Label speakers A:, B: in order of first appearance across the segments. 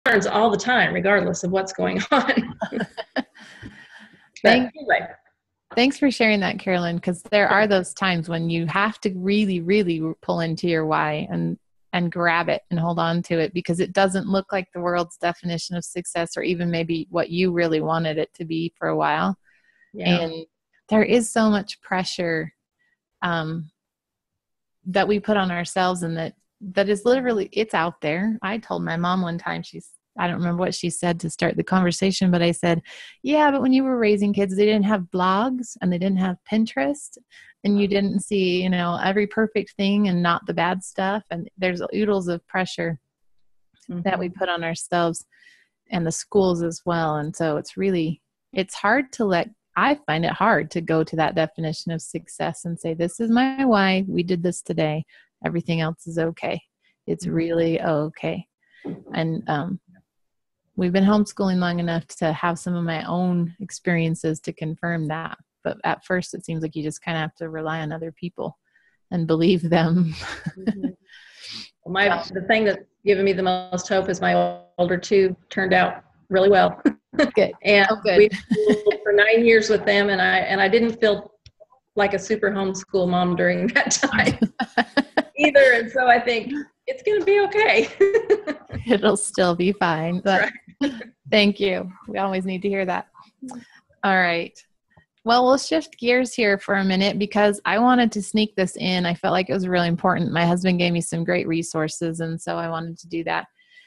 A: learns all the time, regardless of what's going on. Anyway.
B: Thanks for sharing that, Carolyn, because there are those times when you have to really, really pull into your why and grab it and hold on to it, because it doesn't look like the world's definition of success, or even maybe what you really wanted it to be for a while. Yeah. And there is so much pressure that we put on ourselves, and that is literally, it's out there. I told my mom one time, I don't remember what she said to start the conversation, but I said, yeah, but when you were raising kids, they didn't have blogs and they didn't have Pinterest, and you didn't see, every perfect thing and not the bad stuff. And there's oodles of pressure that we put on ourselves and the schools as well. And so it's hard to I find it hard to go to that definition of success and say, this is my why. We did this today. Everything else is okay. It's really okay. And, we've been homeschooling long enough to have some of my own experiences to confirm that. But at first, it seems like you just kind of have to rely on other people and believe them.
A: The thing that's given me the most hope is my older two turned out really well.
B: Good.
A: And we schooled for 9 years with them, and I didn't feel like a super homeschool mom during that time either. And so I think it's going to be okay.
B: It'll still be fine. But right. Thank you. We always need to hear that. All right. Well, we'll shift gears here for a minute because I wanted to sneak this in. I felt like it was really important. My husband gave me some great resources, and so I wanted to do that.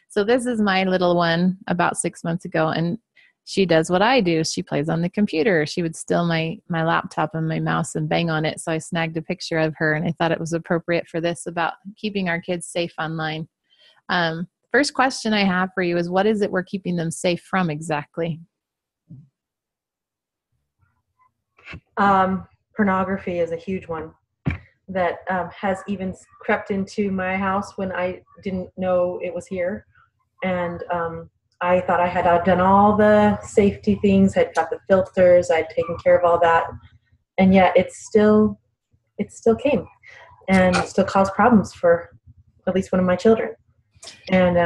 B: So this is my little one about 6 months ago, and she does what I do. She plays on the computer. She would steal my laptop and my mouse and bang on it. So I snagged a picture of her, and I thought it was appropriate for this about keeping our kids safe online. First question I have for you is, what is it we're keeping them safe from exactly?
C: Pornography is a huge one that has even crept into my house when I didn't know it was here. And I thought I had done all the safety things, had got the filters, I'd taken care of all that, and yet it still came and still caused problems for at least one of my children. And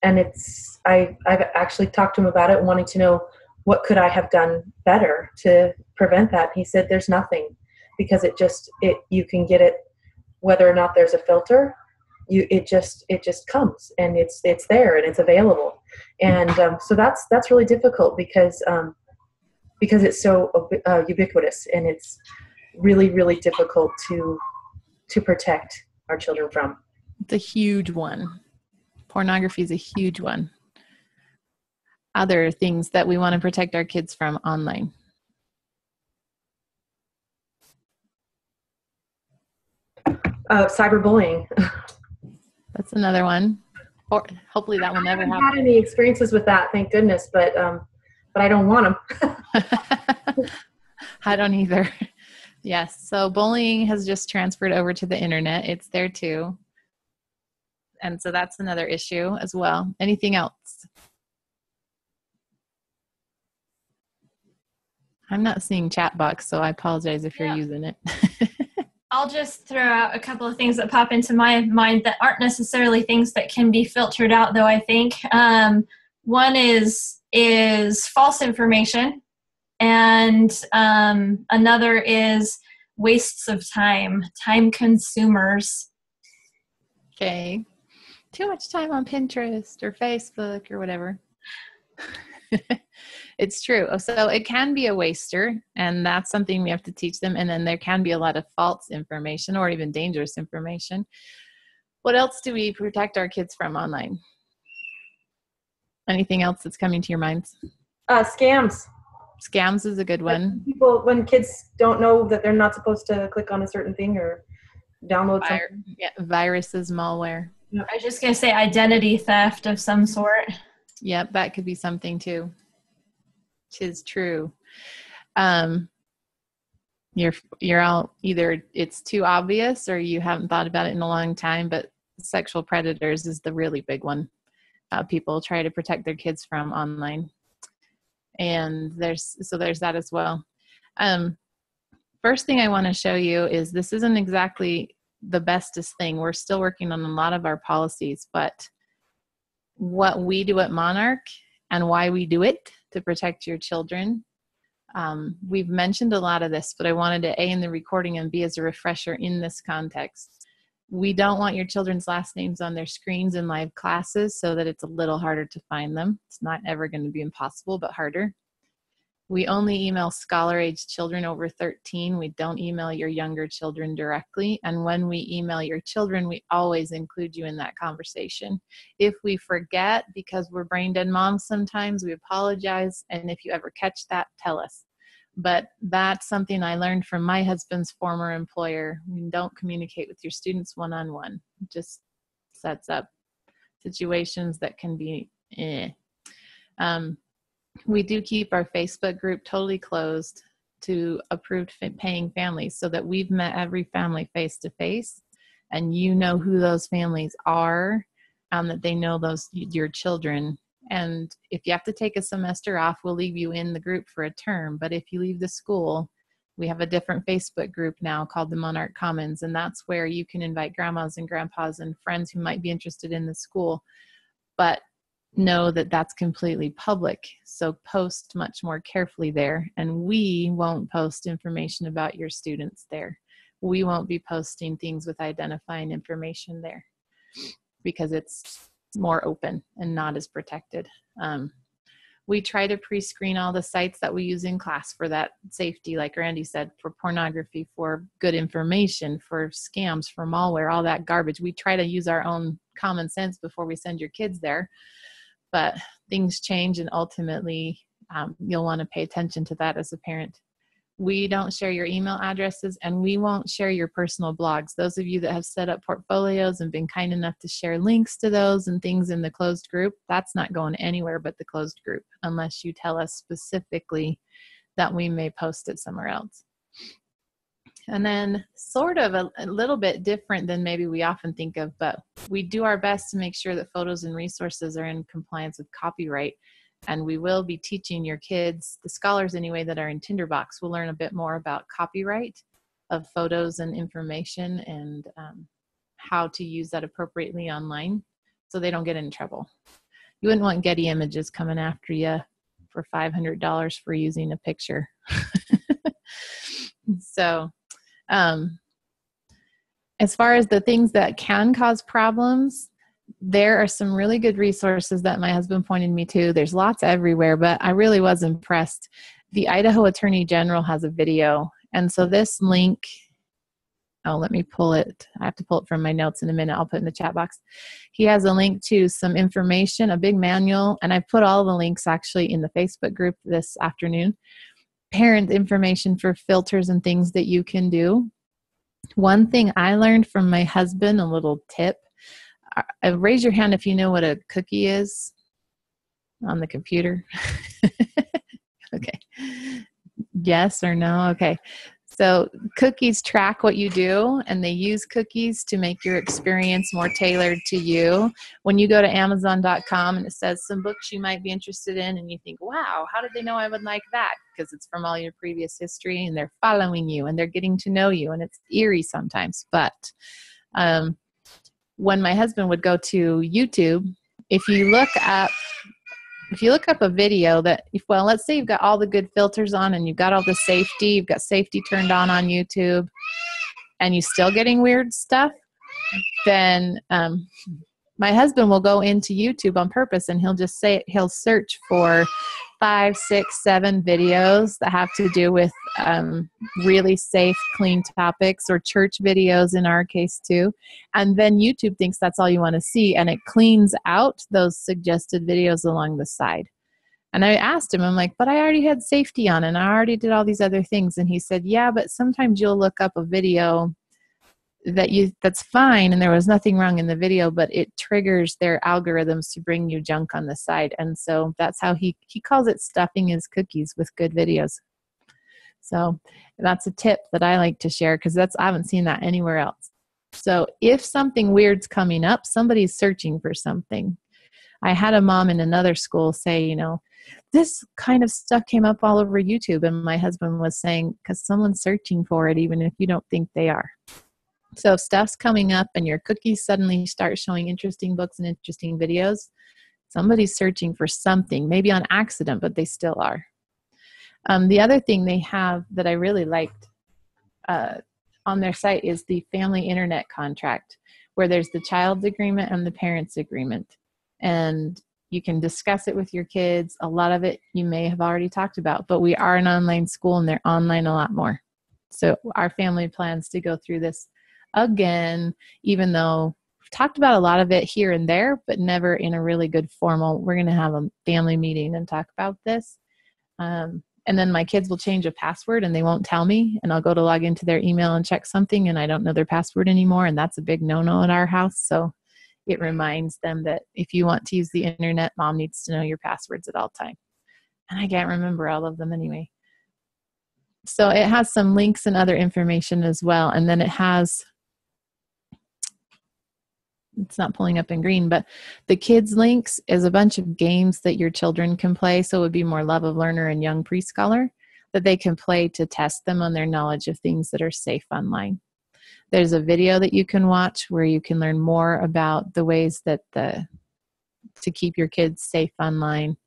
C: I've actually talked to him about it, wanting to know what could I have done better to prevent that. He said there's nothing, because you can get it whether or not there's a filter. It just comes, and it's there and it's available. And so that's really difficult because it's so ubiquitous, and it's really, really difficult to protect our children from.
B: It's a huge one. Pornography is a huge one. Other things that we want to protect our kids from online.
C: Cyberbullying.
B: That's another one. Or hopefully that will never happen. I haven't
C: had any experiences with that, thank goodness, but I don't want them.
B: I don't either. Yes. So bullying has just transferred over to the internet. It's there too. And so that's another issue as well. Anything else? I'm not seeing chat box, so I apologize if you're using it.
D: I'll just throw out a couple of things that pop into my mind that aren't necessarily things that can be filtered out, though, I think. One is false information, and another is wastes of time consumers.
B: Okay. Too much time on Pinterest or Facebook or whatever. It's true. So it can be a waster, and that's something we have to teach them. And then there can be a lot of false information or even dangerous information. What else do we protect our kids from online? Anything else that's coming to your minds?
C: Scams.
B: Scams is a good one.
C: When kids don't know that they're not supposed to click on a certain thing or download something.
B: Yeah, viruses, malware.
D: I was just going to say identity theft of some sort.
B: Yep, that could be something too. Tis true. You're all either it's too obvious or you haven't thought about it in a long time, but sexual predators is the really big one. People try to protect their kids from online. And there's that as well. First thing I want to show you is this isn't exactly the bestest thing. We're still working on a lot of our policies, but what we do at Monarch and why we do it to protect your children. We've mentioned a lot of this, but I wanted to A, in the recording, and B, as a refresher in this context. We don't want your children's last names on their screens in live classes so that it's a little harder to find them. It's not ever going to be impossible, but harder. We only email scholar-age children over 13. We don't email your younger children directly. And when we email your children, we always include you in that conversation. If we forget, because we're brain dead moms sometimes, we apologize. And if you ever catch that, tell us. But that's something I learned from my husband's former employer. We don't communicate with your students one-on-one. It just sets up situations that can be we do keep our Facebook group totally closed to approved paying families so that we've met every family face to face, and you know who those families are, that they know your children. And if you have to take a semester off, we'll leave you in the group for a term. But if you leave the school, we have a different Facebook group now called the Monarch Commons, and that's where you can invite grandmas and grandpas and friends who might be interested in the school. But know that that's completely public. So post much more carefully there. And we won't post information about your students there. We won't be posting things with identifying information there because it's more open and not as protected. We try to pre-screen all the sites that we use in class for that safety, like Randy said, for pornography, for good information, for scams, for malware, all that garbage. We try to use our own common sense before we send your kids there. But things change, and ultimately you'll want to pay attention to that as a parent. We don't share your email addresses, and we won't share your personal blogs. Those of you that have set up portfolios and been kind enough to share links to those and things in the closed group, that's not going anywhere but the closed group unless you tell us specifically that we may post it somewhere else. And then sort of a little bit different than maybe we often think of, but we do our best to make sure that photos and resources are in compliance with copyright. And we will be teaching your kids, the scholars anyway, that are in Tinderbox will learn a bit more about copyright of photos and information and how to use that appropriately online so they don't get in trouble. You wouldn't want Getty Images coming after you for $500 for using a picture. So as far as the things that can cause problems, there are some really good resources that my husband pointed me to. There's lots everywhere, but I really was impressed. The Idaho Attorney General has a video. And so this link, let me pull it. I have to pull it from my notes in a minute. I'll put it in the chat box. He has a link to some information, a big manual, and I put all the links actually in the Facebook group this afternoon. Parent information for filters and things that you can do. One thing I learned from my husband, a little tip, raise your hand if you know what a cookie is on the computer. Okay. Yes or no? Okay. So cookies track what you do, and they use cookies to make your experience more tailored to you. When you go to Amazon.com and it says some books you might be interested in, and you think, wow, how did they know I would like that? Because it's from all your previous history, and they're following you, and they're getting to know you, and it's eerie sometimes. But when my husband would go to YouTube, if you look up a video that, let's say you've got all the good filters on and you've got all the safety, you've got safety turned on YouTube, and you're still getting weird stuff, then my husband will go into YouTube on purpose and he'll search for 5, 6, 7 videos that have to do with really safe, clean topics, or church videos in our case too. And then YouTube thinks that's all you want to see, and it cleans out those suggested videos along the side. And I asked him, I'm like, but I already had safety on and I already did all these other things. And he said, yeah, but sometimes you'll look up a video that's fine and there was nothing wrong in the video, but it triggers their algorithms to bring you junk on the side. And so that's how he calls it stuffing his cookies with good videos. So that's a tip that I like to share because I haven't seen that anywhere else. So if something weird's coming up, somebody's searching for something. I had a mom in another school say, this kind of stuff came up all over YouTube. And my husband was saying, because someone's searching for it, even if you don't think they are. So if stuff's coming up and your cookies suddenly start showing interesting books and interesting videos, Somebody's searching for something, maybe on accident, but they still are. The other thing they have that I really liked on their site is the family internet contract, where there's the child's agreement and the parent's agreement. And you can discuss it with your kids. A lot of it you may have already talked about, but we are an online school and they're online a lot more. So our family plans to go through this again, even though we've talked about a lot of it here and there, but never in a really good formal, we're going to have a family meeting and talk about this. And then my kids will change a password and they won't tell me, and I'll go to log into their email and check something and I don't know their password anymore. And that's a big no-no at our house. So it reminds them that if you want to use the internet, mom needs to know your passwords at all times. And I can't remember all of them anyway. So it has some links and other information as well. And then it has, it's not pulling up in green, but the kids links is a bunch of games that your children can play. So it would be more Love of Learner and Young Pre-Scholar that they can play to test them on their knowledge of things that are safe online. There's a video that you can watch where you can learn more about the ways that to keep your kids safe online.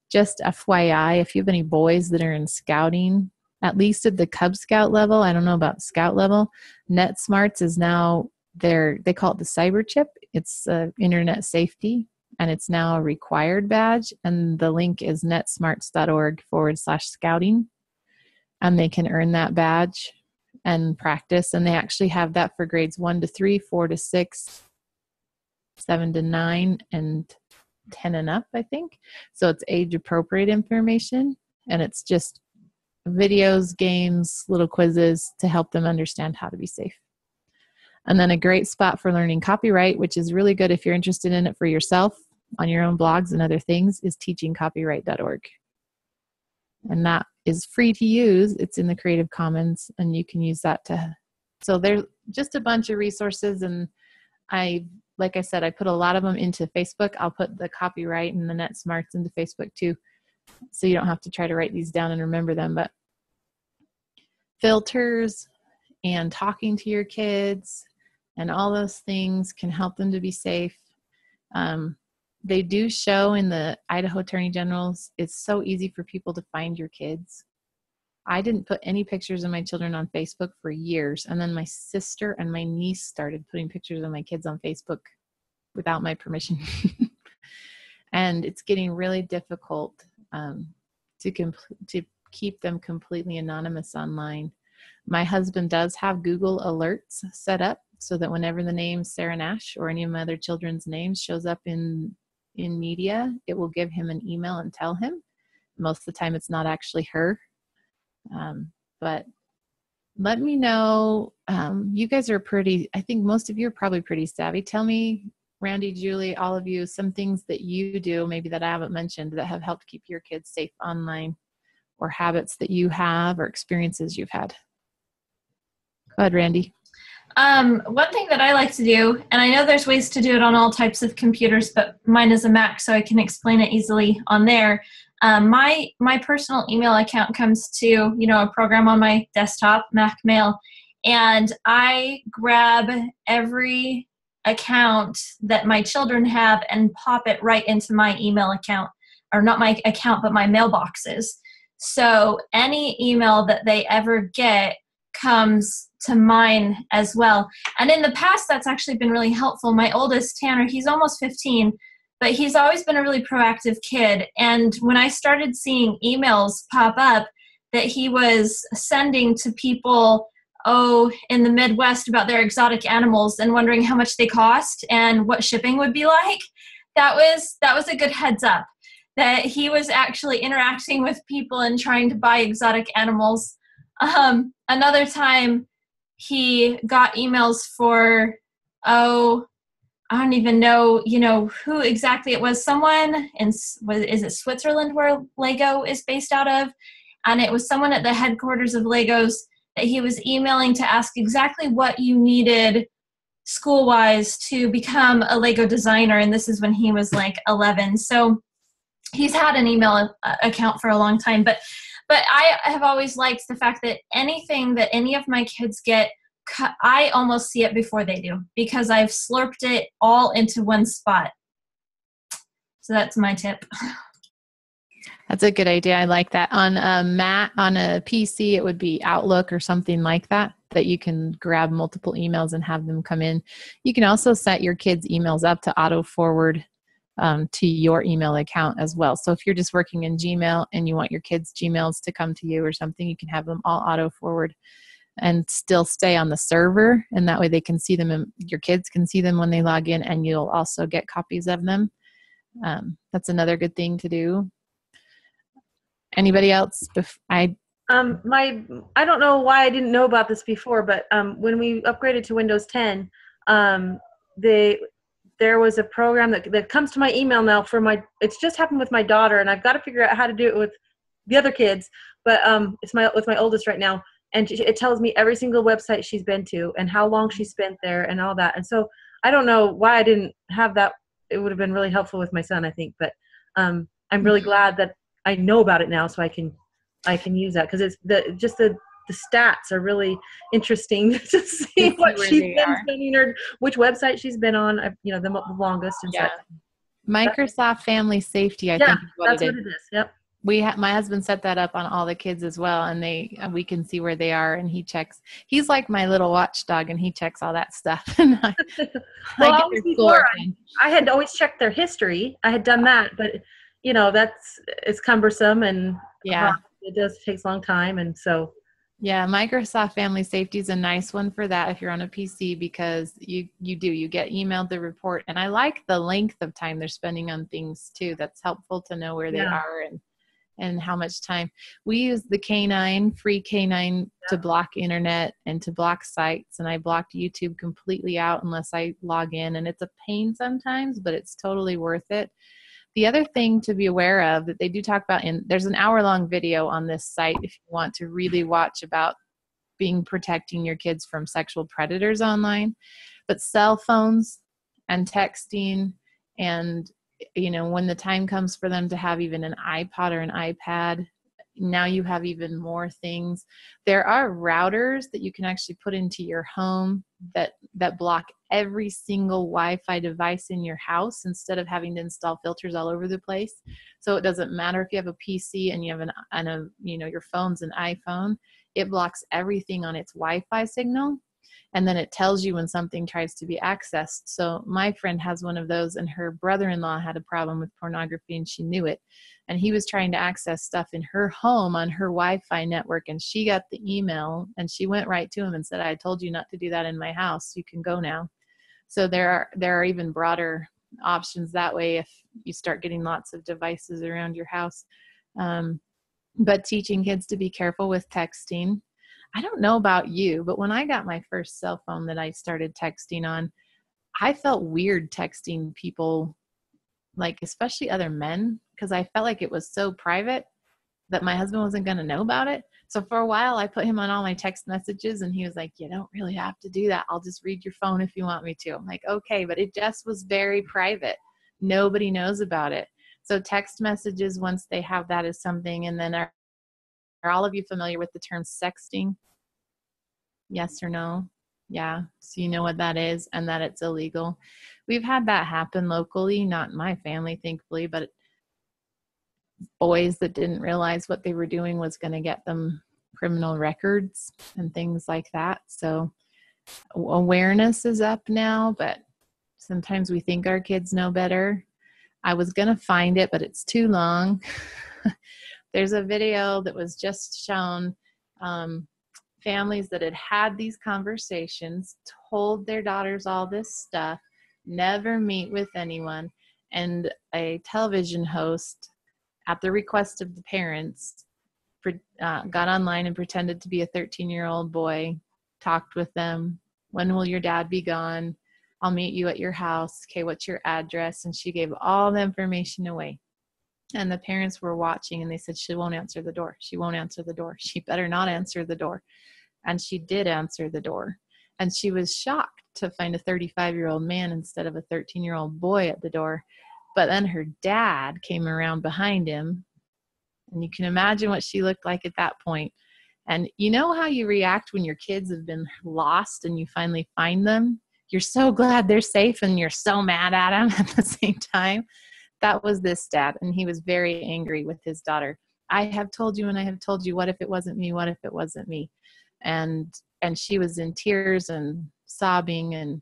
B: Just FYI, if you have any boys that are in scouting, at least at the Cub Scout level, I don't know about Scout level, NetSmarts is now they call it the cyber chip. It's internet safety, and it's now a required badge. And the link is netsmarts.org/scouting. And they can earn that badge and practice. And they actually have that for grades 1 to 3, 4 to 6, 7 to 9, and 10 and up, I think. So it's age appropriate information. And it's just videos, games, little quizzes to help them understand how to be safe. And then a great spot for learning copyright, which is really good if you're interested in it for yourself on your own blogs and other things, is teachingcopyright.org. And that is free to use. It's in the Creative Commons, and you can use that so there's just a bunch of resources. And like I said, I put a lot of them into Facebook. I'll put the copyright and the NetSmarts into Facebook too, so you don't have to try to write these down and remember them. But filters and talking to your kids and all those things can help them to be safe. They do show in the Idaho Attorney General's, it's so easy for people to find your kids. I didn't put any pictures of my children on Facebook for years. And then my sister and my niece started putting pictures of my kids on Facebook without my permission. And it's getting really difficult to keep them completely anonymous online. My husband does have Google Alerts set up so that whenever the name Sarah Nash or any of my other children's names shows up in media, it will give him an email and tell him. Most of the time it's not actually her. But let me know. You guys are I think most of you are probably pretty savvy. Tell me, Randy, Julie, all of you, some things that you do, maybe that I haven't mentioned, that have helped keep your kids safe online, or habits that you have or experiences you've had. Go ahead, Randy.
D: One thing that I like to do, and I know there's ways to do it on all types of computers, but mine is a Mac, so I can explain it easily on there. My personal email account comes to, a program on my desktop, Mac Mail, and I grab every account that my children have and pop it right into my email account, or not my account, but my mailboxes. So any email that they ever get comes to mine as well. And in the past, that's actually been really helpful. My oldest, Tanner, he's almost 15, but he's always been a really proactive kid. And when I started seeing emails pop up that he was sending to people, in the Midwest about their exotic animals and wondering how much they cost and what shipping would be like, that was a good heads up that he was actually interacting with people and trying to buy exotic animals. Another time he got emails for, I don't even know, who exactly it was. Someone is it Switzerland where Lego is based out of? And it was someone at the headquarters of Legos that he was emailing to ask exactly what you needed school-wise to become a Lego designer. And this is when he was like 11. So he's had an email account for a long time. But I have always liked the fact that anything that any of my kids get, I almost see it before they do, because I've slurped it all into one spot. Does So that's my tip.
B: That's a good idea. I like that. On on a PC, it would be Outlook or something like that, that you can grab multiple emails and have them come in. You can also set your kids' emails up to auto forward to your email account as well. So if you're just working in Gmail and you want your kids' Gmails to come to you or something, you can have them all auto forward and still stay on the server. And that way they can see them, and your kids can see them when they log in, and you'll also get copies of them. That's another good thing to do. Anybody else?
C: I don't know why I didn't know about this before, but when we upgraded to Windows 10, there was a program that comes to my email now it's just happened with my daughter, and I've got to figure out how to do it with the other kids, but it's with my oldest right now, and it tells me every single website she's been to and how long she spent there and all that. And so I don't know why I didn't have that. It would have been really helpful with my son, I think, but I'm really glad that I know about it now, so I can use that, because it's the stats are really interesting to see what she's been spending or which website she's been on, the longest and such.
B: Microsoft Family Safety, I think is what
C: that's what it is. Yep.
B: My husband set that up on all the kids as well, and we can see where they are, and he's like my little watchdog, and he checks all that stuff. And
C: I had always checked their history. I had done that, but it's cumbersome, and it takes a long time. And so,
B: Microsoft Family Safety is a nice one for that if you're on a PC, because you get emailed the report, and I like the length of time they're spending on things too. That's helpful to know where they are and how much time. We use the free K9 to block internet and to block sites, and I blocked YouTube completely out unless I log in, and it's a pain sometimes, but it's totally worth it. The other thing to be aware of that they do talk about, there's an hour-long video on this site if you want to really watch about protecting your kids from sexual predators online. But cell phones and texting, and when the time comes for them to have even an iPod or an iPad, now you have even more things. There are routers that you can actually put into your home that block every single Wi-Fi device in your house, instead of having to install filters all over the place. So it doesn't matter if you have a PC and you have your phone's an iPhone, it blocks everything on its Wi-Fi signal. And then it tells you when something tries to be accessed. So my friend has one of those, and her brother-in-law had a problem with pornography, and she knew it. And he was trying to access stuff in her home on her Wi-Fi network, and she got the email, and she went right to him and said, "I told you not to do that in my house. You can go now." So there are even broader options that way if you start getting lots of devices around your house. But teaching kids to be careful with texting. I don't know about you, but when I got my first cell phone that I started texting on, I felt weird texting people, like especially other men, because I felt like it was so private that my husband wasn't going to know about it. So for a while, I put him on all my text messages, and he was like, "You don't really have to do that. I'll just read your phone if you want me to." I'm like, "Okay," but it just was very private. Nobody knows about it. So text messages, once they have that, is something. And then are all of you familiar with the term sexting? Yes or no? Yeah. So you know what that is, and that it's illegal. We've had that happen locally, not in my family, thankfully, but boys that didn't realize what they were doing was going to get them criminal records and things like that. So awareness is up now, but sometimes we think our kids know better. I was going to find it, but it's too long. There's a video that was just shown, families that had these conversations, told their daughters all this stuff, never meet with anyone, and a television host, at the request of the parents, got online and pretended to be a 13-year-old boy, talked with them. "When will your dad be gone? I'll meet you at your house. Okay, what's your address?" And she gave all the information away. And the parents were watching, and they said, "She won't answer the door. She won't answer the door. She better not answer the door." And she did answer the door. And she was shocked to find a 35-year-old man instead of a 13-year-old boy at the door. But then her dad came around behind him, and you can imagine what she looked like at that point. And you know how you react when your kids have been lost and you finally find them? You're so glad they're safe, and you're so mad at them at the same time. that was this dad, and he was very angry with his daughter. I have told you and I have told you, what if it wasn't me? What if it wasn't me? And she was in tears and sobbing, and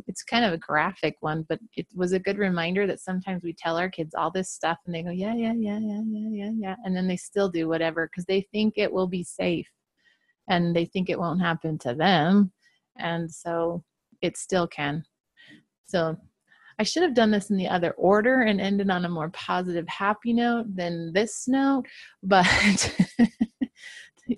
B: it's kind of a graphic one, but it was a good reminder that sometimes we tell our kids all this stuff and they go, yeah, yeah, yeah, yeah, yeah, yeah, yeah. And then they still do whatever because they think it will be safe and they think it won't happen to them. And so it still can. So I should have done this in the other order and ended on a more positive, happy note than this note. But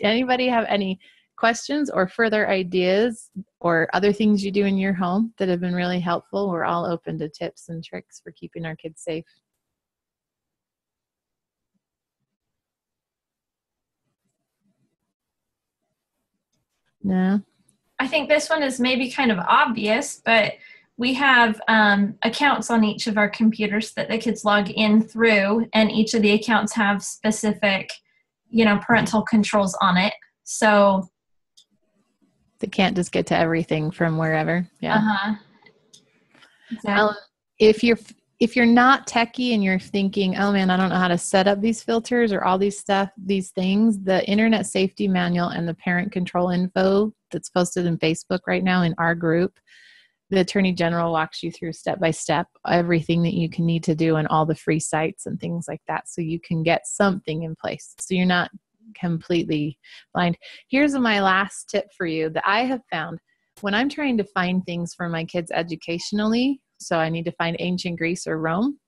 B: anybody have any questions or further ideas or other things you do in your home that have been really helpful? We're all open to tips and tricks for keeping our kids safe. No?
D: I think this one is maybe kind of obvious, but we have accounts on each of our computers that the kids log in through, and each of the accounts have specific, parental controls on it. So
B: they can't just get to everything from wherever. Yeah.
D: Uh-huh. Exactly.
B: If you're not techie and you're thinking, oh man, I don't know how to set up these filters or all these things, the Internet Safety Manual and the parent control info that's posted in Facebook right now in our group, the Attorney General walks you through step by step everything that you can need to do and all the free sites and things like that, so you can get something in place so you're not completely blind. Here's my last tip for you that I have found when I'm trying to find things for my kids educationally. So I need to find ancient Greece or Rome.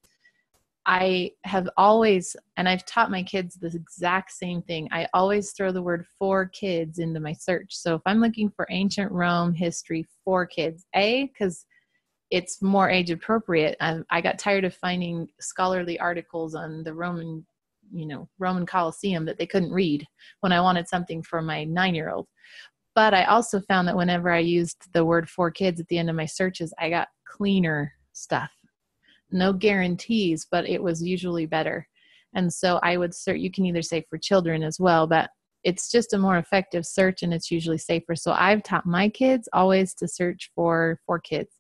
B: I have always, and I've taught my kids the exact same thing. I always throw the word for kids into my search. So if I'm looking for ancient Rome history for kids, because it's more age appropriate. I got tired of finding scholarly articles on the Roman Colosseum that they couldn't read when I wanted something for my 9-year-old. But I also found that whenever I used the word for kids at the end of my searches, I got cleaner stuff. No guarantees, but it was usually better. And so I would search, you can either say for children as well, but it's just a more effective search and it's usually safer. So I've taught my kids always to search for kids.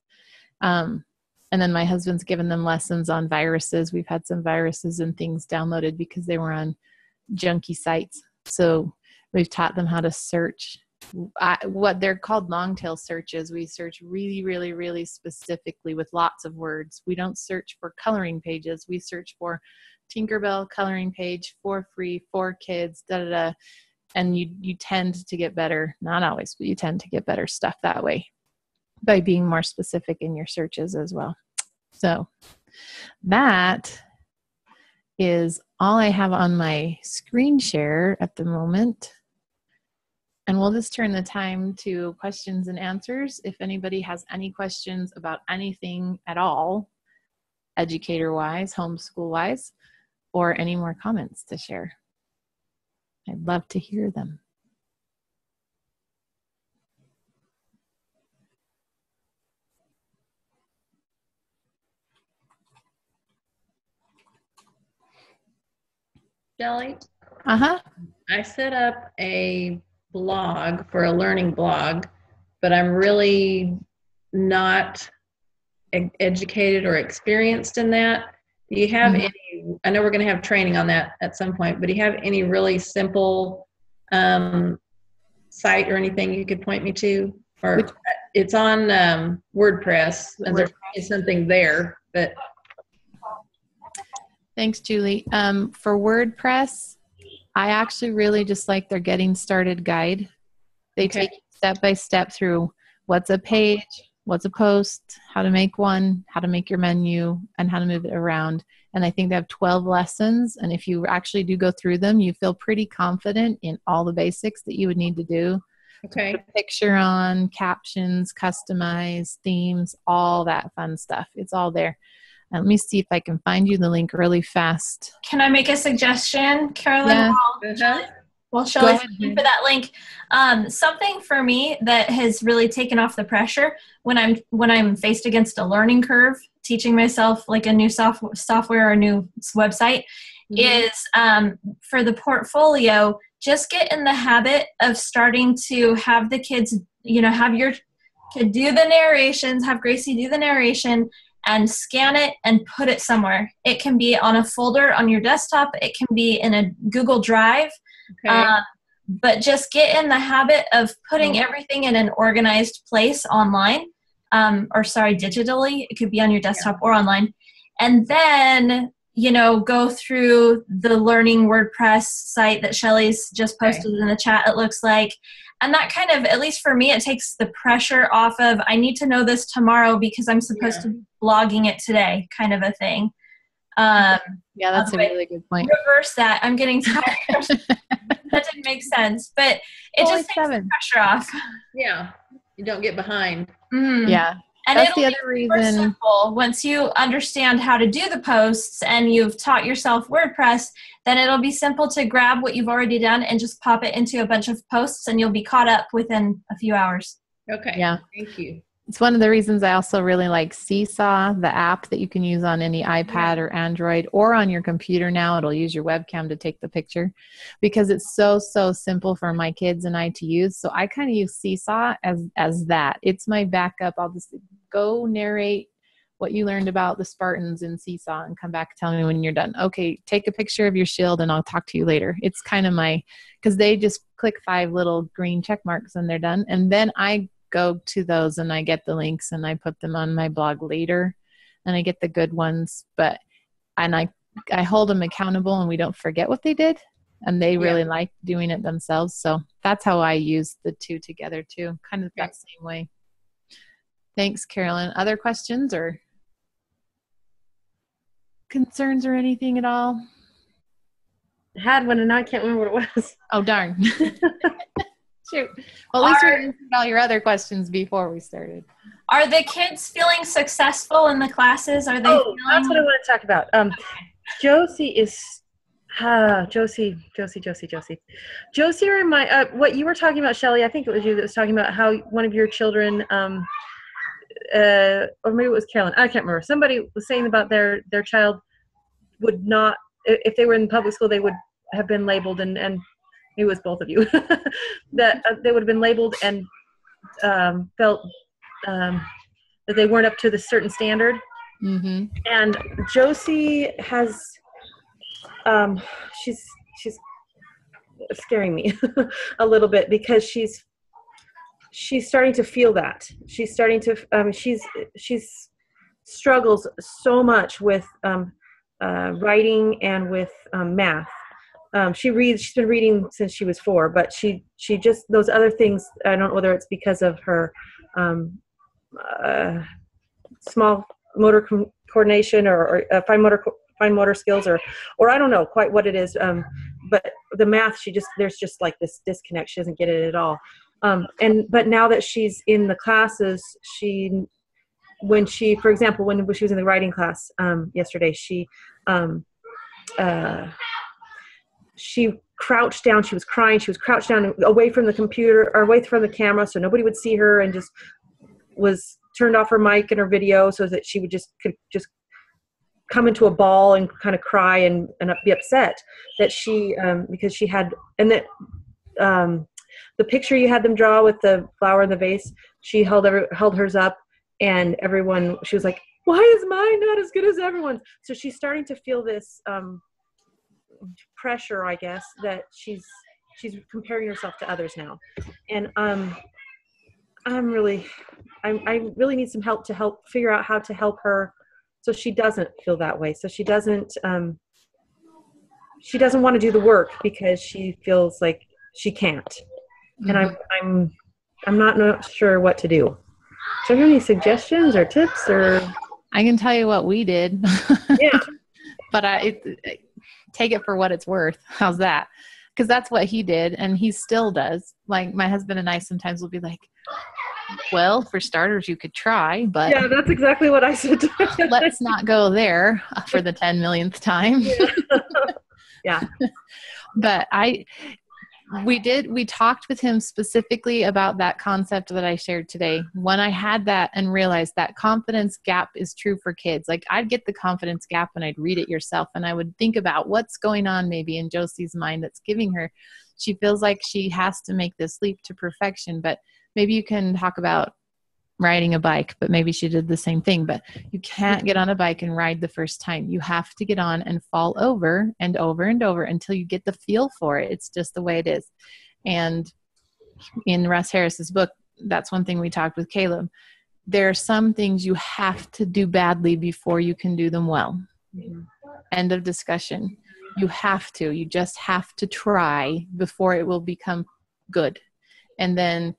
B: And then my husband's given them lessons on viruses. We've had some viruses and things downloaded because they were on junky sites. So we've taught them how to search what they're called long tail searches. We search really, really, really specifically with lots of words. We don't search for coloring pages. We search for Tinkerbell coloring page for free for kids, and you tend to get better, not always, but you tend to get better stuff that way by being more specific in your searches as well. So that is all I have on my screen share at the moment. And we'll just turn the time to questions and answers. If anybody has any questions about anything at all, educator-wise, homeschool-wise, or any more comments to share, I'd love to hear them.
A: Shelley?
B: Uh-huh.
A: I set up a blog for a learning blog, but I'm really not educated or experienced in that. Do you have any, I know we're going to have training on that at some point, but do you have any really simple site or anything you could point me to? Or it's on WordPress, and there is something there, but.
B: Thanks, Julie. For WordPress, I actually really just like their Getting Started guide. They take you step by step through what's a page, what's a post, how to make one, how to make your menu, and how to move it around. And I think they have 12 lessons. And if you actually do go through them, you feel pretty confident in all the basics that you would need to do.
A: Okay.
B: Put a picture on, captions, customize, themes, all that fun stuff. It's all there. Let me see if I can find you the link really fast.
D: Can I make a suggestion, Carolyn?
B: Yeah.
D: Well, Shelley's looking for that link. Something for me that has really taken off the pressure when I'm faced against a learning curve, teaching myself like a new software or a new website, is for the portfolio. Just get in the habit of starting to have the kids, have your kid do the narrations, have Gracie do the narration, and scan it and put it somewhere. It can be on a folder on your desktop. It can be in a Google Drive.
A: Okay.
D: But just get in the habit of putting everything in an organized place online, digitally. It could be on your desktop or online. And then, go through the Learning WordPress site that Shelly's just posted in the chat, it looks like. And that kind of, at least for me, it takes the pressure off of, I need to know this tomorrow because I'm supposed to be blogging it today, kind of a thing.
B: Yeah, that's a really good point.
D: Reverse that. I'm getting tired. That didn't make sense, but it just takes the pressure off.
A: Yeah, you don't get behind.
B: Yeah,
D: and
B: that's
D: it'll
B: the other
D: be more
B: reason.
D: simple. Once you understand how to do the posts and you've taught yourself WordPress, then it'll be simple to grab what you've already done and just pop it into a bunch of posts, and you'll be caught up within a few hours.
A: Okay.
B: Yeah.
A: Thank you.
B: It's one of the reasons I also really like Seesaw, the app that you can use on any iPad or Android or on your computer now. It'll use your webcam to take the picture because it's so simple for my kids and I to use. So I kind of use Seesaw as that. It's my backup. I'll just go narrate what you learned about the Spartans in Seesaw and come back, tell me when you're done. Okay, take a picture of your shield and I'll talk to you later. It's kind of because they just click 5 little green check marks and they're done. And then I go to those and I get the links and I put them on my blog later and I get the good ones, and I hold them accountable and we don't forget what they did, and they really like doing it themselves. So that's how I use the two together too, kind of that same way. Thanks, Carolyn. Other questions or concerns or anything at all?
C: I had one and now I can't remember what it was.
B: Oh, darn. Shoot. Well, at least we answered all your other questions before we started.
D: Are the kids feeling successful in the classes? Are they feeling...
C: That's what I want to talk about. Josie is Josie what you were talking about, Shelly, I think it was you that was talking about how one of your children or maybe it was Carolyn, I can't remember. Somebody was saying about their child would not, if they were in public school, they would have been labeled and it was both of you that they would have been labeled and felt that they weren't up to the certain standard.
B: Mm-hmm.
C: And Josie has, she's scaring me a little bit because she's starting to feel that. She's starting to, she's struggles so much with writing and with math. She's been reading since she was 4, but she just, those other things, I don't know whether it's because of her small motor coordination or fine motor skills or I don't know quite what it is. But the math, there's just like this disconnect. She doesn't get it at all. But now that she's in the classes, for example, when she was in the writing class yesterday, she crouched down. She was crying. She was crouched down away from the computer or away from the camera so nobody would see her, and just was turned off her mic and her video so that she could just come into a ball and kind of cry and be upset that because she had, and that the picture you had them draw with the flower in the vase, she held hers up, and everyone, she was like, why is mine not as good as everyone's? So she's starting to feel this pressure, I guess, that she's comparing herself to others now. And I really need some help to help figure out how to help her so she doesn't feel that way. So she doesn't want to do the work because she feels like she can't. Mm-hmm. And I'm not sure what to do. Do you have any suggestions or tips or?
B: I can tell you what we did.
C: Yeah.
B: But take it for what it's worth. How's that? Because that's what he did, and he still does. Like, my husband and I sometimes will be like, well, for starters, you could try, but...
C: Yeah, that's exactly what I said.
B: Let's not go there for the 10 millionth time.
C: Yeah.
B: But we talked with him specifically about that concept that I shared today. When I had that and realized that confidence gap is true for kids, like I'd get the confidence gap when I'd read it yourself, and I would think about what's going on maybe in Josie's mind that's giving her, she feels like she has to make this leap to perfection. But maybe you can talk about riding a bike, but maybe she did the same thing. But you can't get on a bike and ride the first time. You have to get on and fall over and over and over until you get the feel for it. It's just the way it is. And in Russ Harris's book, that's one thing we talked with Caleb. There are some things you have to do badly before you can do them well. Mm-hmm. End of discussion. You have to. You just have to try before it will become good. And then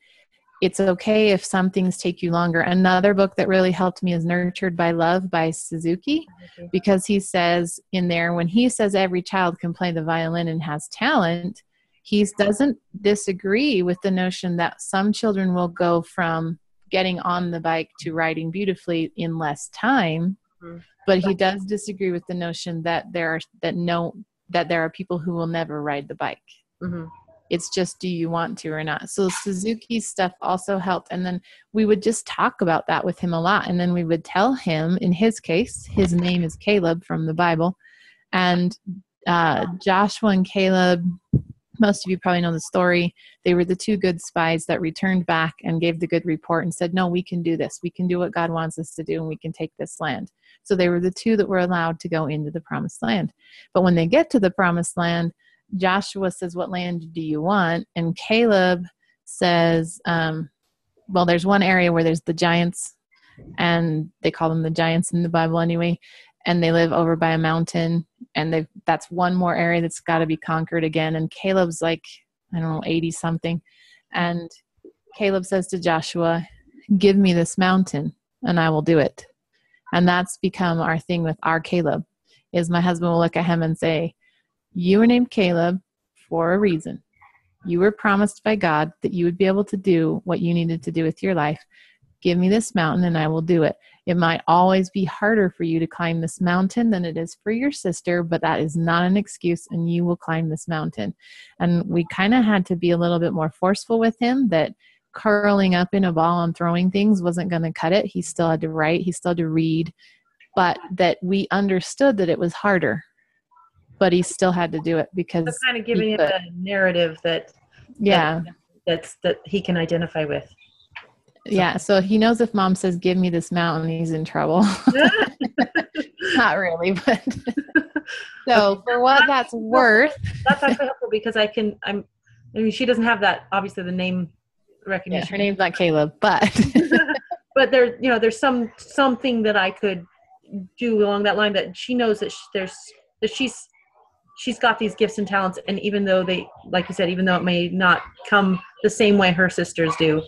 B: it's okay if some things take you longer. Another book that really helped me is Nurtured by Love by Suzuki, because he says in there, when he says every child can play the violin and has talent, he doesn't disagree with the notion that some children will go from getting on the bike to riding beautifully in less time. Mm-hmm. But he does disagree with the notion that there are people who will never ride the bike. Mm-hmm. It's just, do you want to or not? So Suzuki's stuff also helped. And then we would just talk about that with him a lot. And then we would tell him, in his case, his name is Caleb from the Bible. And Joshua and Caleb, most of you probably know the story. They were the two good spies that returned back and gave the good report and said, no, we can do this. We can do what God wants us to do, and we can take this land. So they were the two that were allowed to go into the promised land. But when they get to the promised land, Joshua says, what land do you want? And Caleb says, well, there's one area where there's the giants, and they call them the giants in the Bible anyway, and they live over by a mountain, and that's one more area that's got to be conquered again. And Caleb's like, I don't know, 80 something. And Caleb says to Joshua, give me this mountain and I will do it. And that's become our thing with our Caleb, is my husband will look at him and say, you were named Caleb for a reason. You were promised by God that you would be able to do what you needed to do with your life. Give me this mountain and I will do it. It might always be harder for you to climb this mountain than it is for your sister, but that is not an excuse, and you will climb this mountain. And we kind of had to be a little bit more forceful with him, that curling up in a ball and throwing things wasn't going to cut it. He still had to write, he still had to read, but that we understood that it was harder, but he still had to do it because
C: so kind of giving him a narrative that he can identify with.
B: Yeah, so he knows if mom says, give me this mountain, he's in trouble. Not really, but so for what that's worth.
C: That's actually helpful because I mean, she doesn't have that, obviously, the name recognition.
B: Yeah, her name's not Caleb, but.
C: But there's something that I could do along that line, that she knows that she's got these gifts and talents. And even though like you said, even though it may not come the same way her sisters do,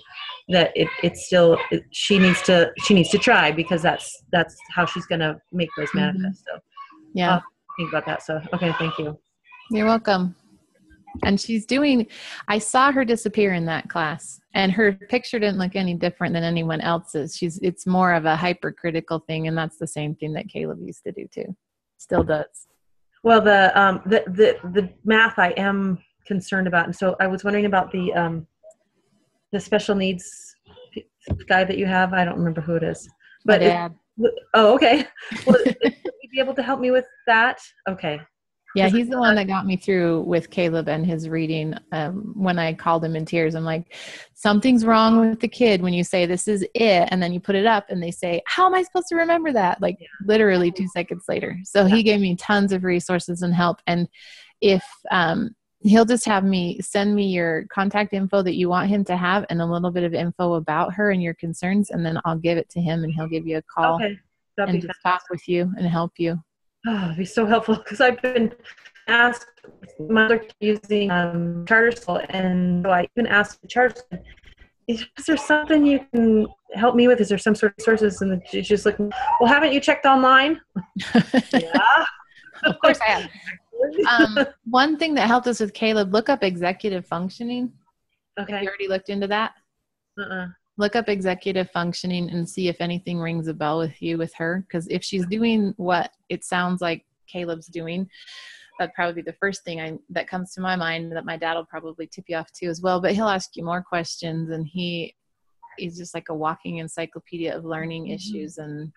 C: that it's still, she needs to try, because that's how she's going to make those manifest. So
B: yeah,
C: I'll think about that. So, okay. Thank you.
B: You're welcome. And I saw her disappear in that class, and her picture didn't look any different than anyone else's. It's more of a hypercritical thing. And that's the same thing that Caleb used to do too. Still does.
C: Well, the math I am concerned about. And so I was wondering about the special needs guy that you have. I don't remember who it is. But
B: my dad.
C: Oh, okay. Well, would you be able to help me with that? Okay.
B: Yeah, he's the one that got me through with Caleb and his reading. When I called him in tears, I'm like, something's wrong with the kid when you say this is it, and then you put it up and they say, how am I supposed to remember that? Like literally 2 seconds later. So he gave me tons of resources and help. And if he'll just have me send me your contact info that you want him to have, and a little bit of info about her and your concerns, and then I'll give it to him and he'll give you a call and just talk with you and help you.
C: Oh, it'd be so helpful, because I've been asked, my mother using charter school, and so I even asked the charter school, is there something you can help me with? Is there some sort of sources? And she's just like, well, haven't you checked online? Yeah.
B: Of course I have. One thing that helped us with Caleb, look up executive functioning.
C: Okay.
B: Have you already looked into that? Look up executive functioning and see if anything rings a bell with her. Because if she's doing what it sounds like Caleb's doing, that'd probably be the first thing that comes to my mind, that my dad will probably tip you off to as well. But he'll ask you more questions, and he's just like a walking encyclopedia of learning issues and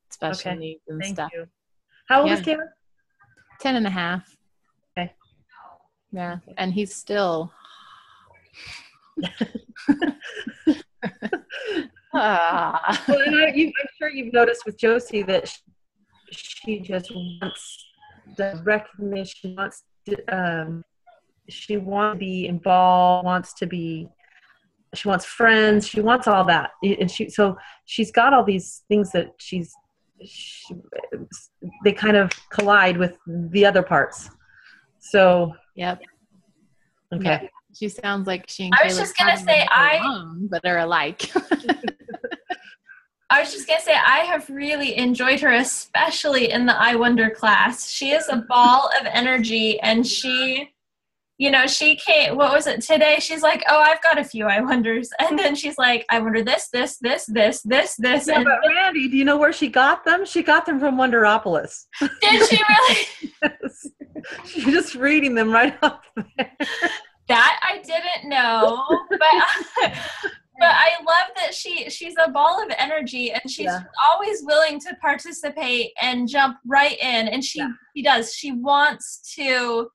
B: special needs and stuff.
C: You. How old is Caleb?
B: 10 and a half.
C: Okay.
B: Yeah. And he's still
C: Well, and I'm sure you've noticed with Josie that she just wants the recognition, she wants to be involved, she wants friends, she wants all that, and she's got all these things that they kind of collide with the other parts. So
B: yep.
C: okay.
B: Yep. She sounds like she and
D: I was
B: Caleb
D: just gonna say
B: but are alike.
D: I was just gonna say I have really enjoyed her, especially in the I Wonder class. She is a ball of energy, and she came, what was it today? She's like, oh, I've got a few I Wonders. And then she's like, I wonder this.
C: Yeah,
D: And
C: but Randy, do you know where she got them? She got them from Wonderopolis.
D: did she really?
C: Yes. She's just reading them right off there.
D: That I didn't know, but I love that she's a ball of energy, and she's always willing to participate and jump right in. And she does. She wants to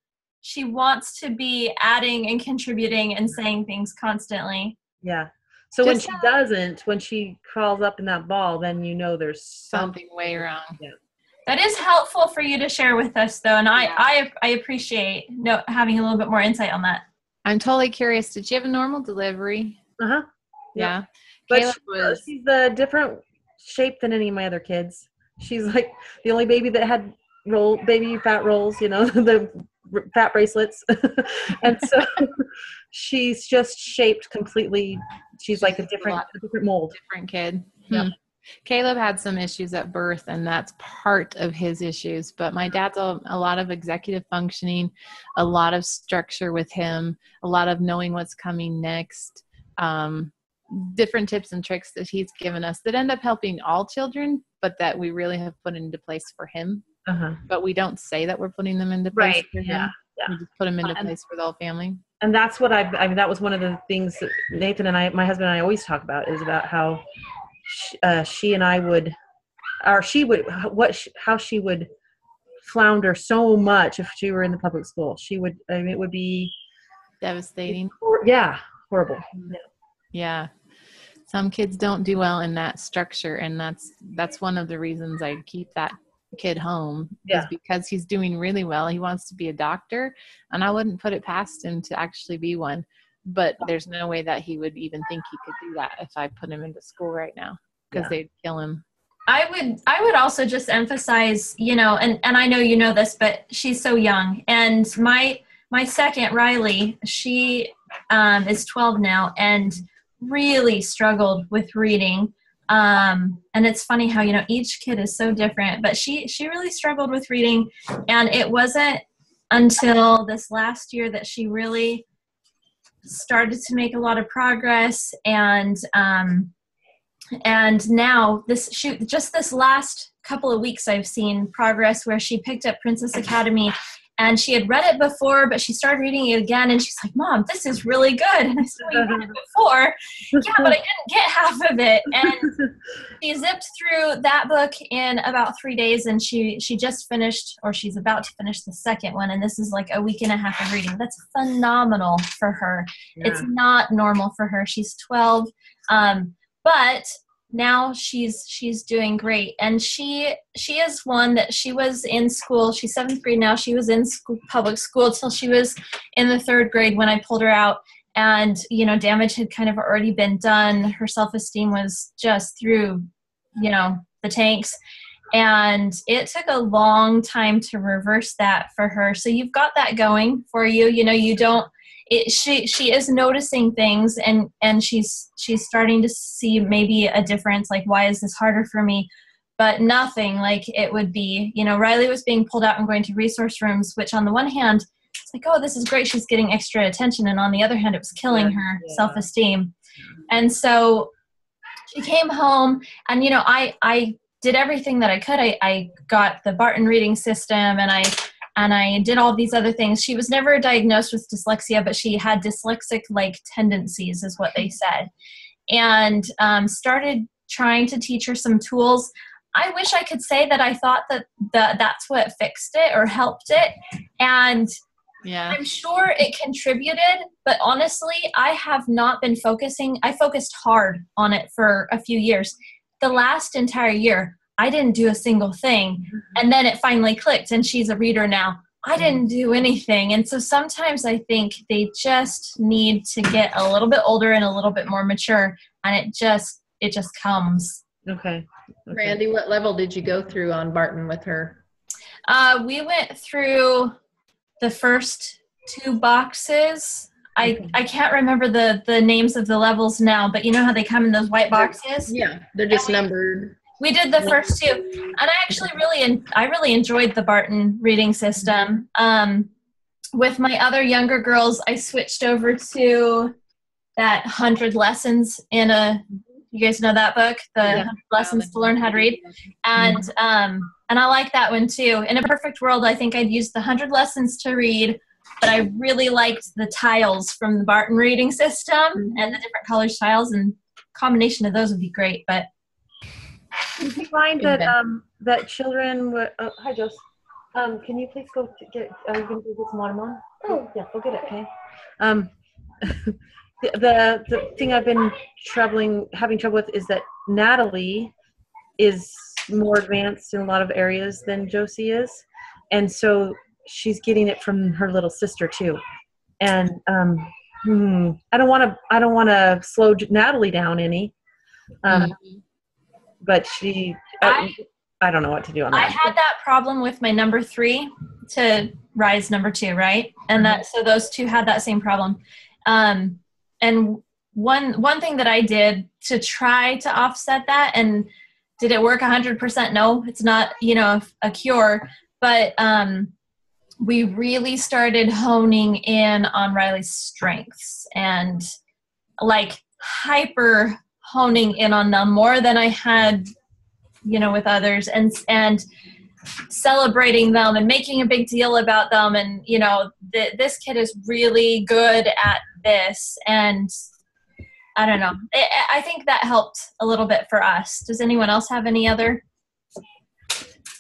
D: be adding and contributing and saying things constantly.
C: Yeah. So when she doesn't, when she crawls up in that ball, then there's
B: something way wrong.
C: Yeah.
D: That is helpful for you to share with us, though, and I appreciate having a little bit more insight on that.
B: I'm totally curious. Did you have a normal delivery?
C: Uh-huh.
B: Yeah.
C: But she's a different shape than any of my other kids. She's like the only baby that had baby fat rolls, the fat bracelets. And so she's just shaped completely. She's like a different mold.
B: Different kid.
C: Yeah.
B: Caleb had some issues at birth, and that's part of his issues. But my dad's a lot of executive functioning, a lot of structure with him, a lot of knowing what's coming next, different tips and tricks that he's given us that end up helping all children, but that we really have put into place for him.
C: Uh-huh.
B: But we don't say that we're putting them into place for him.
C: Yeah.
B: We just put them into place for the whole family.
C: And that's what that was one of the things that Nathan and my husband and I always talk about, is about how she and I would, or she would, how she would flounder so much if she were in the public school. She would, it would be
B: devastating.
C: Horrible.
B: Yeah. Some kids don't do well in that structure, and that's one of the reasons I keep that kid home, is because he's doing really well. He wants to be a doctor, and I wouldn't put it past him to actually be one. But there's no way that he would even think he could do that if I put him into school right now, because they'd kill him. I would also just emphasize, and I know you know this, but she's so young. And my second, Riley, she is 12 now and really struggled with reading. And it's funny how, each kid is so different, but she really struggled with reading. And it wasn't until this last year that she really started to make a lot of progress, and now this last couple of weeks I've seen progress where she picked up Princess Academy, and she had read it before, but she started reading it again, and she's like, Mom, this is really good. And I said, well, you read it before. Yeah, but I didn't get half of it. And she zipped through that book in about 3 days, and she just finished, or she's about to finish the second one, and this is like a week and a half of reading. That's phenomenal for her. Yeah. It's not normal for her. She's 12, but now she's doing great. And she is one that she was in school. She's 7th grade now. She was in public school till she was in the 3rd grade when I pulled her out. And, damage had kind of already been done. Her self-esteem was just through, the tanks. And it took a long time to reverse that for her. So you've got that going for you. You don't, she is noticing things, and she's starting to see maybe a difference. Like, why is this harder for me? But nothing like it would be, Riley was being pulled out and going to resource rooms, which on the one hand, it's like, oh, this is great. She's getting extra attention. And on the other hand, it was killing her self-esteem. And so she came home, and, I did everything that I could. I got the Barton reading system, and I did all these other things. She was never diagnosed with dyslexia, but she had dyslexic-like tendencies is what they said. And started trying to teach her some tools. I wish I could say that I thought that that's what fixed it or helped it. And Yeah.
D: I'm sure it contributed, but honestly, I have not been focusing. I focused hard on it for a few years. The last entire year, I didn't do a single thing. And then it finally clicked, and she's a reader now. I didn't do anything. And so sometimes I think they just need to get a little bit older and a little bit more mature, and it just comes.
C: Okay.
A: Randy, what level did you go through on Barton with her?
D: We went through the first 2 boxes. I can't remember the names of the levels now, but you know how they come in those white boxes?
A: Yeah, they're just numbered.
D: We did the first 2, and I actually really enjoyed the Barton reading system. With my other younger girls, I switched over to that 100 lessons in a. You guys know that book, the 100 Lessons to Learn How to Read, and I like that one too. In a perfect world, I think I'd use the 100 Lessons to Read, but I really liked the tiles from the Barton reading system and the different colors tiles, and combination of those would be great. But
C: did you find that that children were? Hi, Jose. Can you please go get? Are you going to go get some water, Mom? Oh, yeah, go get it. Okay. The thing I've been having trouble with is that Natalie is more advanced in a lot of areas than Josie is, and so she's getting it from her little sister too. And I don't want to slow Natalie down any, but I don't know what to do on that.
D: I had that problem with my number 3 to Rise number 2, right? And so those 2 had that same problem. And one thing that I did to try to offset that, and did it work 100%? No, it's not, a cure, but we really started honing in on Riley's strengths and like hyper honing in on them more than I had, with others, and celebrating them and making a big deal about them. And, this kid is really good at this. And I don't know. I think that helped a little bit for us. Does anyone else have any other?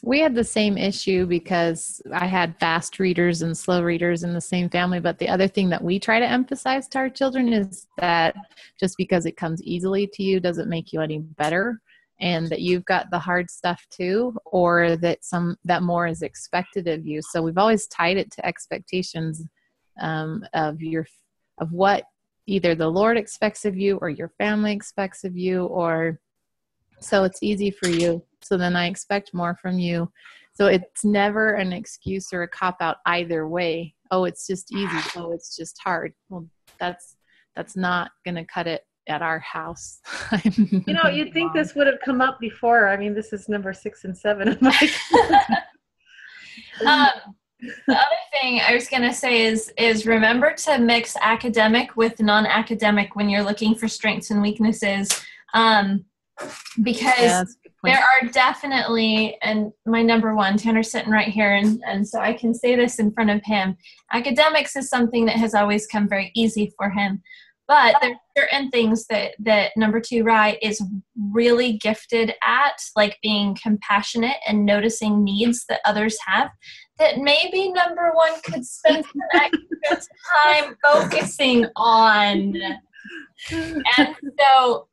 B: We had the same issue because I had fast readers and slow readers in the same family. But the other thing that we try to emphasize to our children is that just because it comes easily to you doesn't make you any better, and that you've got the hard stuff too, or that more is expected of you. So we've always tied it to expectations of what either the Lord expects of you or your family expects of you, or so it's easy for you, so then I expect more from you. So it's never an excuse or a cop-out either way. Oh, it's just easy. Oh, it's just hard. Well, that's not going to cut it at our house.
C: You'd think this would have come up before. I mean, this is number 6 and 7.
D: The other thing I was going to say is remember to mix academic with non-academic when you're looking for strengths and weaknesses, because there are definitely, and my number 1, Tanner's sitting right here, and so I can say this in front of him, academics is something that has always come very easy for him. But there are certain things that number 2, Rye, is really gifted at, like being compassionate and noticing needs that others have, that maybe number 1 could spend some extra time focusing on. And so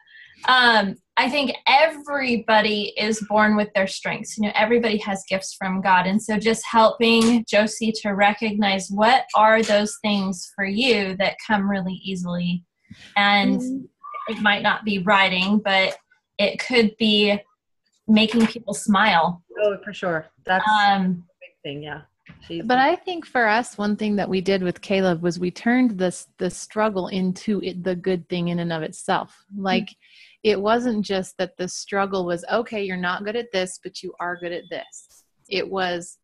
D: I think everybody is born with their strengths. Everybody has gifts from God. And so just helping Josie to recognize what are those things for you that come really easily. And it might not be writing, but it could be making people smile.
C: Oh, for sure. That's a big thing, yeah.
B: But I think for us, one thing that we did with Caleb was we turned the struggle into the good thing in and of itself. Like, it wasn't just that the struggle was, okay, you're not good at this, but you are good at this. It was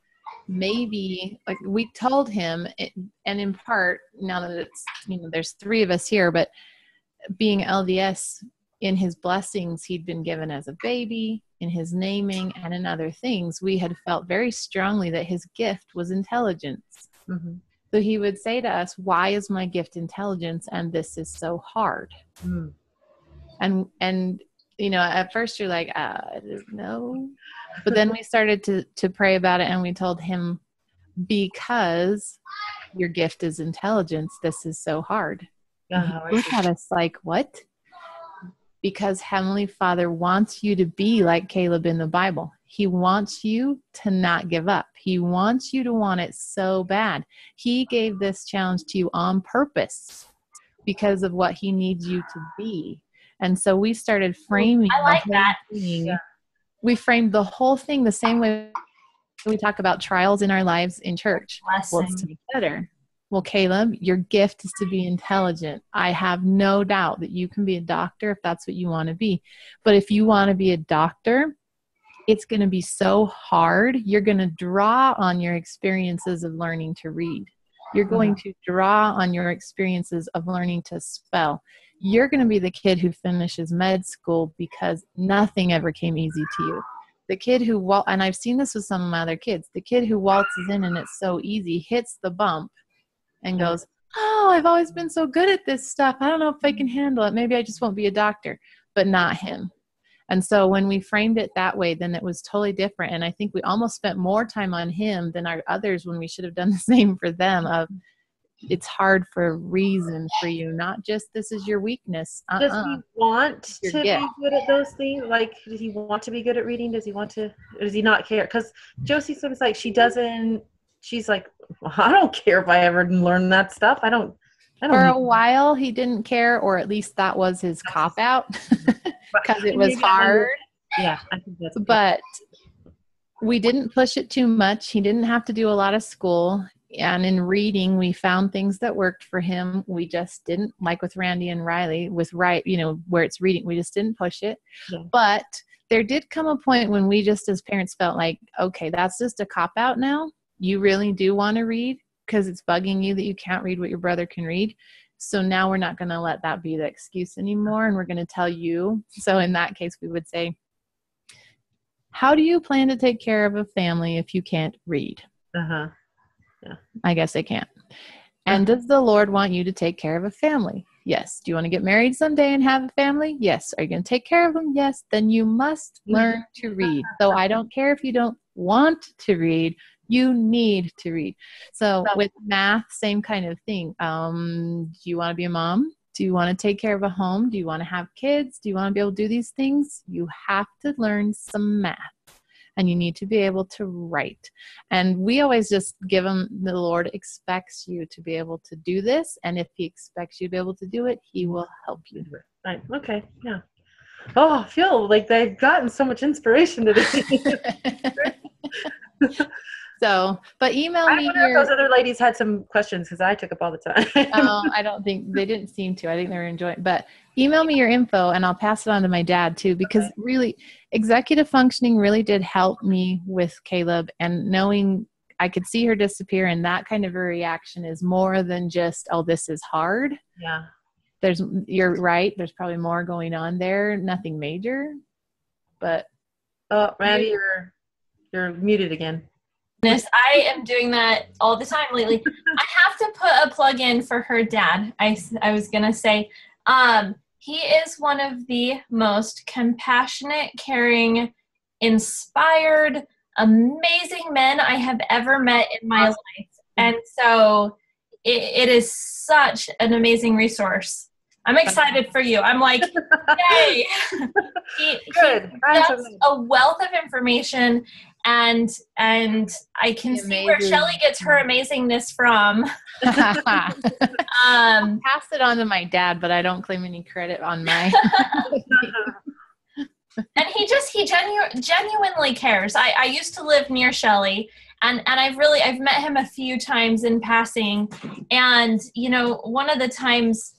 B: maybe, like, we told him, and in part, now that it's, there's 3 of us here, but being LDS, in his blessings he'd been given as a baby, in his naming, and in other things, we had felt very strongly that his gift was intelligence. Mm-hmm. So he would say to us, why is my gift intelligence and this is so hard? Mm. And at first you're like, I don't know. But then we started to pray about it, and we told him, because your gift is intelligence. This is so hard.
C: I
B: Look
C: see.
B: at us like, what? Because Heavenly Father wants you to be like Caleb in the Bible. He wants you to not give up. He wants you to want it so bad. He gave this challenge to you on purpose because of what he needs you to be. And so we started framing
D: I like that.
B: thing.
C: Yeah.
B: We framed the whole thing the same way we talk about trials in our lives in church. Well, it's to be better. Well, Caleb, your gift is to be intelligent. I have no doubt that you can be a doctor if that's what you want to be. But if you want to be a doctor, it's going to be so hard. You're going to draw on your experiences of learning to read. You're going to draw on your experiences of learning to spell. You're going to be the kid who finishes med school because nothing ever came easy to you. The kid who, and I've seen this with some of my other kids, the kid who waltzes in and it's so easy, hits the bump and goes, oh, I've always been so good at this stuff. I don't know if I can handle it. Maybe I just won't be a doctor, but not him. And so when we framed it that way, then it was totally different. And I think we almost spent more time on him than our others when we should have done the same for them of, it's hard for a reason for you, not just this is your weakness.
C: Does he want to
B: Your
C: be
B: gift.
C: good at those things? Like, does he want to be good at reading? Does he want to, or does he not care? Because Josie seems like she's like, well, I don't care if I ever learn that stuff. I don't
B: For a while, he didn't care, or at least that was his cop out because it was hard.
C: Yeah, I think that's
B: But we didn't push it too much. He didn't have to do a lot of school. And in reading, we found things that worked for him. We just didn't, like with Randy and Riley, where it's reading, we just didn't push it. Yeah. But there did come a point when we just as parents felt like, okay, that's just a cop out now. You really do want to read because it's bugging you that you can't read what your brother can read. So now we're not going to let that be the excuse anymore. And we're going to tell you. So in that case, we would say, how do you plan to take care of a family if you can't read?
C: Yeah.
B: I guess they can't. And does the Lord want you to take care of a family? Yes. Do you want to get married someday and have a family? Yes. Are you going to take care of them? Yes. Then you must learn to read. So I don't care if you don't want to read. You need to read. So with math, same kind of thing. Do you want to be a mom? Do you want to take care of a home? Do you want to have kids? Do you want to be able to do these things? You have to learn some math. And you need to be able to write. And we always just give them, the Lord expects you to be able to do this. And if he expects you to be able to do it, he will help you do it.
C: Right. Okay. Yeah. Oh, I feel like they've gotten so much inspiration today.
B: So, but email me.
C: I wonder if those other ladies had some questions because I took up all the time.
B: I don't think they didn't seem to. I think they were enjoying. But email me your info and I'll pass it on to my dad too, because really, executive functioning really did help me with Caleb, and knowing I could see her disappear, and that kind of a reaction is more than just, oh, this is hard.
C: Yeah.
B: You're right. There's probably more going on there. Nothing major, but.
C: Oh, Randy, you're muted again.
D: I am doing that all the time lately. I have to put a plug in for her dad. I was going to say, he is one of the most compassionate, caring, inspired, amazing men I have ever met in my life. And so it is such an amazing resource. I'm excited for you. I'm like, yay. He has a wealth of information, and I can see where Shelley gets her amazingness from.
B: Pass it on to my dad, but I don't claim any credit on my.
D: And he genuinely cares. I used to live near Shelley, and I've met him a few times in passing, and one of the times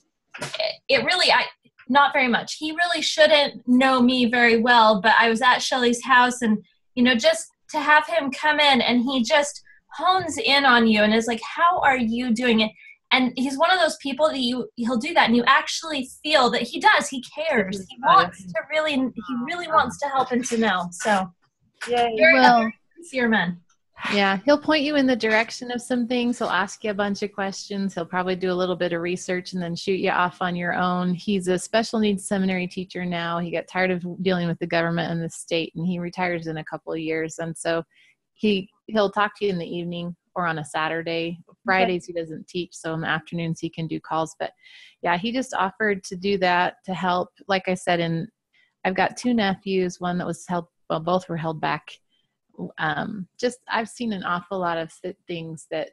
D: not very much. He really shouldn't know me very well, but I was at Shelley's house, and just to have him come in and he just hones in on you and is like, how are you doing it? And he's one of those people that he'll do that and you actually feel that he cares. He really wants to help and to know. So very sincere man.
B: Yeah, he'll point you in the direction of some things. He'll ask you a bunch of questions. He'll probably do a little bit of research and then shoot you off on your own. He's a special needs seminary teacher now. He got tired of dealing with the government and the state, and he retires in a couple of years. And so he'll talk to you in the evening or on a Saturday. Fridays he doesn't teach, so in the afternoons he can do calls. But yeah, he just offered to do that to help. Like I said, and I've got 2 nephews, one that was held, well, both were held back. Just I've seen an awful lot of things, that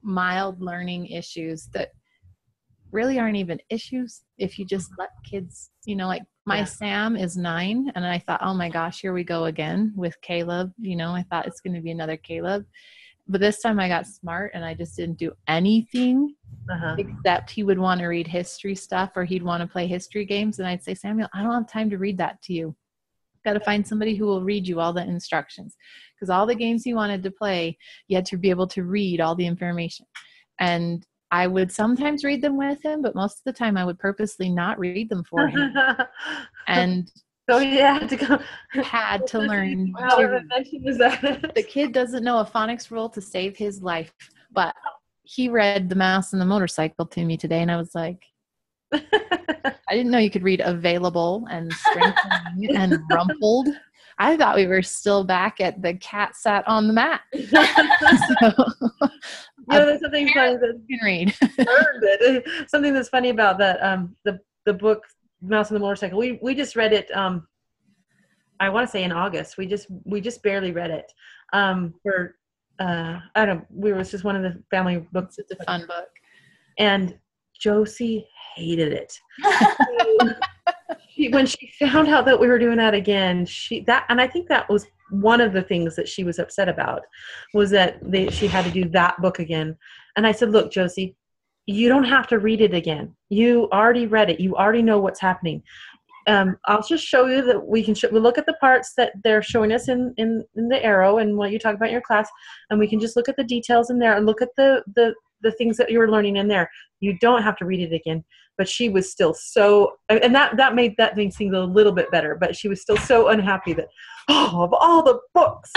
B: mild learning issues that really aren't even issues if you just let kids, like my Sam is 9, and I thought, oh my gosh, here we go again with Caleb. I thought it's going to be another Caleb, but this time I got smart and I just didn't do anything except he would want to read history stuff, or he'd want to play history games, and I'd say, Samuel, I don't have time to read that to you. Got to find somebody who will read you all the instructions, because all the games he wanted to play, you had to be able to read all the information. And I would sometimes read them with him, but most of the time I would purposely not read them for him. And
C: so he had
B: to learn.
C: Wow, what invention was that?
B: The kid doesn't know a phonics rule to save his life, but he read The Mouse and the Motorcycle to me today, and I was like, I didn't know you could read available and strengthening and rumpled. I thought we were still back at the cat sat on the mat.
C: There's something funny that
B: you can read.
C: Something that's funny about that the book Mouse and the Motorcycle. We just read it. I want to say in August. We just barely read it. For I don't. It was just one of the family books.
B: It's a fun book.
C: And Josie hated it. When she found out that we were doing that again, and I think that was one of the things that she was upset about, was that she had to do that book again. And I said, look, Josie, you don't have to read it again. You already read it. You already know what's happening. I'll just show you that we'll look at the parts that they're showing us in the arrow and what you talk about in your class, and we can just look at the details in there and look at the things that you were learning in there. You don't have to read it again. But she was still so, and that made that thing seem a little bit better, but she was still so unhappy that, of all the books.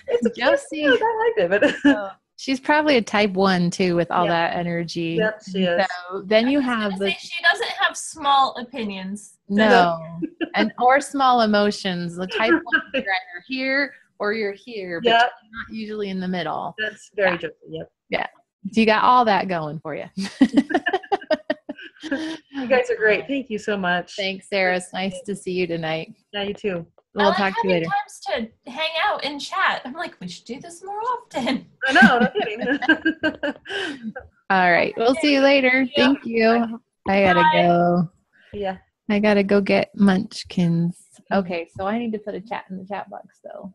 C: It's
B: Josie.
C: I liked it, but
B: she's probably a type 1 too, with all that energy.
C: Yep, she is.
B: So then you have
D: she doesn't have small opinions.
B: No, or small emotions. The type 1, you're either here or you're here, but you're not usually in the middle.
C: That's very Josie. Yep.
B: Yeah. So you got all that going for you.
C: You guys are great. Thank you so much.
B: Thanks, Sarah. It's nice to see you tonight.
C: Yeah, you too.
B: We'll talk to you later.
D: Times to hang out and chat. I'm like, we should do this more often.
C: I know. No kidding.
B: All right. We'll see you later. Thank you. I gotta go.
C: Yeah.
B: I gotta go get munchkins. Okay. So I need to put a chat in the chat box though.